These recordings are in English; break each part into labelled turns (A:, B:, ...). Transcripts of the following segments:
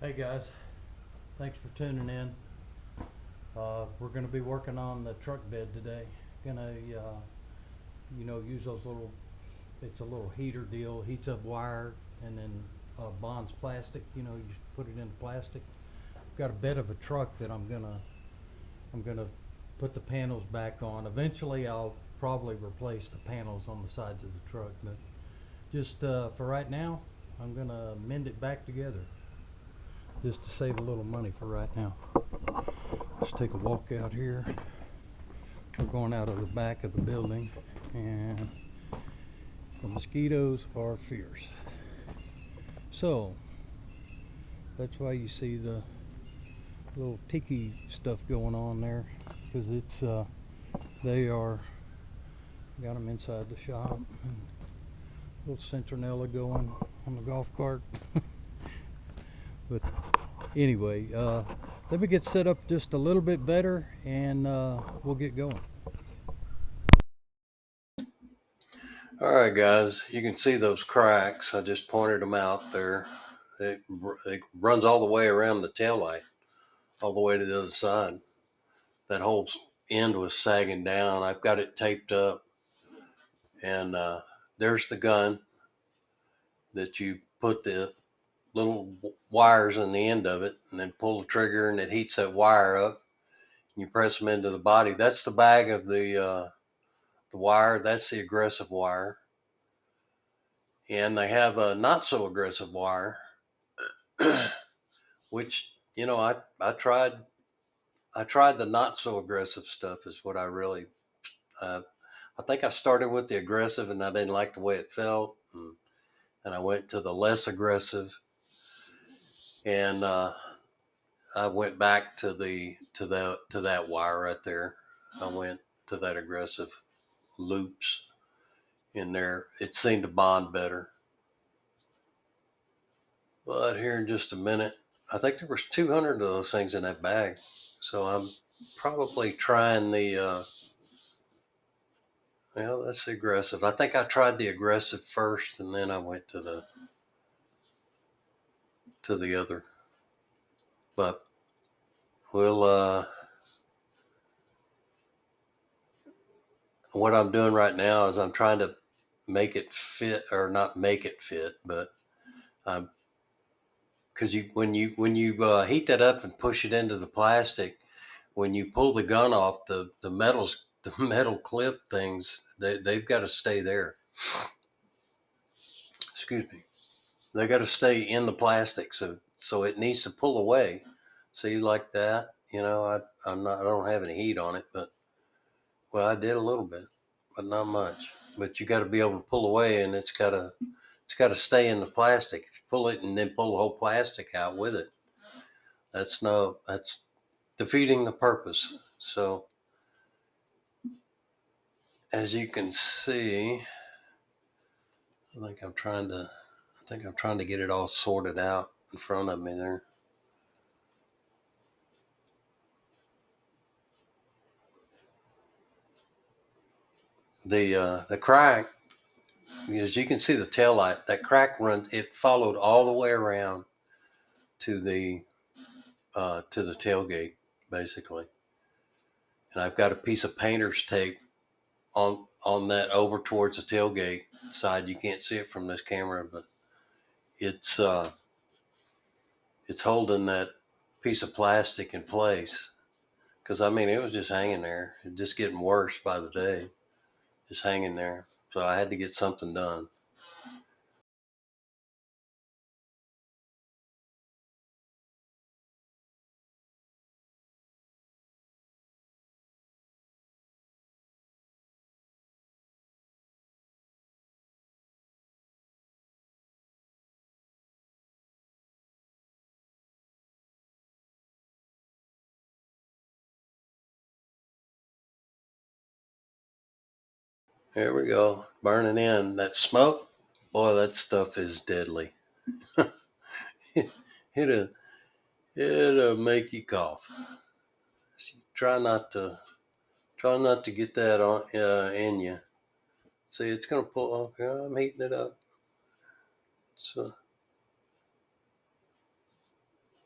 A: Hey guys, thanks for tuning in. We're going to be working on the truck bed today. Gonna, use those little, it's a little heater deal, heats up wire and then bonds plastic, you put it into plastic. Got a bed of a truck that I'm gonna put the panels back on. Eventually I'll probably replace the panels on the sides of the truck, but just for right now, I'm gonna mend it back together just to save a little money for right now. Let's take a walk out here. We're going out of the back of the building, and the mosquitoes are fierce. So that's why you see the little tiki stuff going on there, because they are got them inside the shop. And little centronella going on the golf cart. But anyway, let me get set up just a little bit better, and we'll get going. All right, guys, you can see those cracks. I just pointed them out there. It runs all the way around the taillight, all the way to the other side. That whole end was sagging down. I've got it taped up, and there's the gun that you put the little wires in the end of it, and then pull the trigger, and it heats that wire up. You press them into the body. That's the bag of the wire. That's the aggressive wire. And they have a not so aggressive wire, which I tried the not so aggressive stuff is what I really I think I started with the aggressive and I didn't like the way it felt, and I went to the less aggressive, and I went back to that wire right there. I went to that aggressive loops in there. It seemed to bond better. But here in just a minute, I think there was 200 of those things in that bag. So I'm probably trying that's aggressive. I think I tried the aggressive first, and then I went to the other. But we'll what I'm doing right now is I'm trying to make it fit, or not make it fit, but I'm because when you heat that up and push it into the plastic, when you pull the gun off, the metal clip things, they've got to stay there. Excuse me. They got to stay in the plastic, so it needs to pull away. See, like that. I don't have any heat on it, but well, I did a little bit, but not much. But you got to be able to pull away, and it's got to stay in the plastic. If you pull it and then pull the whole plastic out with it, that's defeating the purpose. So as you can see, I think I'm trying to get it all sorted out in front of me there. The crack, as you can see, the tail light, that crack it followed all the way around to the tailgate, basically. And I've got a piece of painter's tape on that over towards the tailgate side. You can't see it from this camera, but it's it's holding that piece of plastic in place. Because I mean, it was just hanging there, just getting worse by the day, just hanging there. So I had to get something done. There we go, burning in that smoke. Boy, that stuff is deadly. it'll it'll make you cough. So try not to get that on in you. See, it's gonna pull off. Yeah, I'm heating it up. So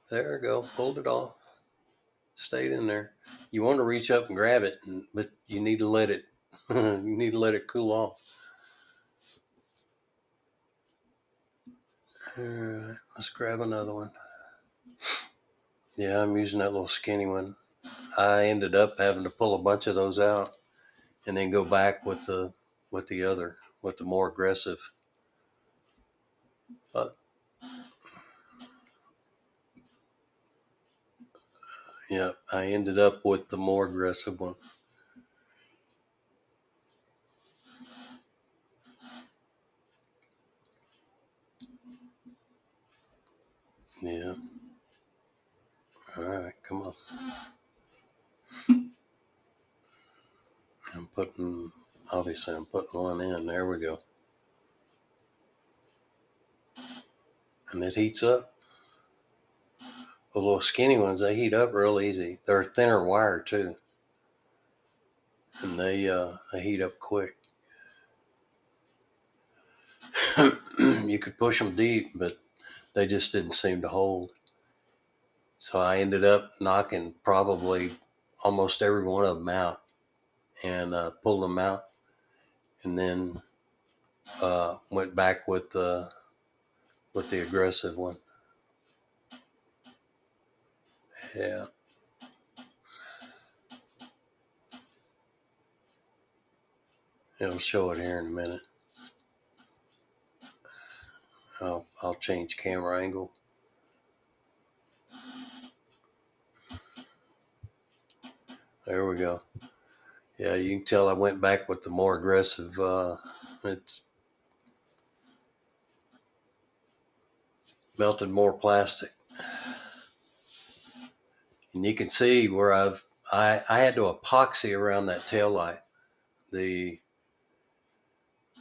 B: There we go. Pulled it off. Stayed in there. You want to reach up and grab it, but you need to let it. You need to let it cool off. All right, let's grab another one. Yeah, I'm using that little skinny one. I ended up having to pull a bunch of those out and then go back with the more aggressive. But yeah, I ended up with the more aggressive one. Yeah. All right, come on. I'm putting one in. There we go. And it heats up. The little skinny ones, they heat up real easy. They're thinner wire too, and they heat up quick. You could push them deep, but they just didn't seem to hold. So I ended up knocking probably almost every one of them out and pulled them out, and then went back with the aggressive one. Yeah. It'll show it here in a minute. I'll change camera angle. There we go. Yeah, you can tell I went back with the more aggressive. It's melted more plastic, and you can see where I had to epoxy around that tail light. The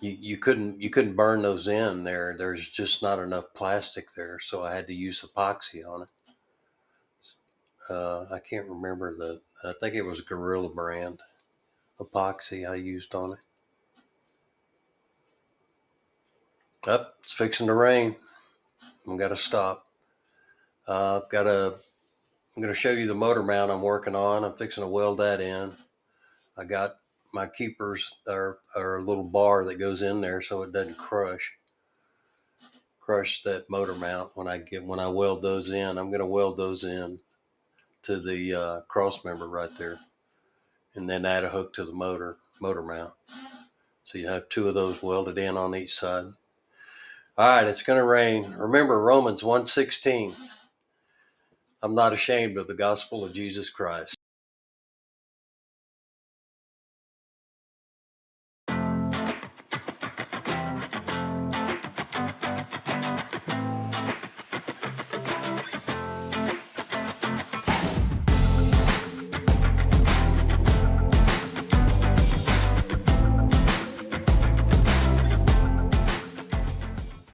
B: you couldn't burn those in there. There's just not enough plastic there, so I had to use epoxy on it. I can't remember I think it was Gorilla brand epoxy I used on it. Up, it's fixing to rain. I've got to stop. I'm going to show you the motor mount I'm working on. I'm fixing to weld that in. I got my keepers are a little bar that goes in there so it doesn't crush that motor mount when I weld those in. I'm going to weld those in to the cross member right there, and then add a hook to the motor mount. So you have two of those welded in on each side. All right, it's going to rain. Remember Romans 1:16. I'm not ashamed of the gospel of Jesus Christ.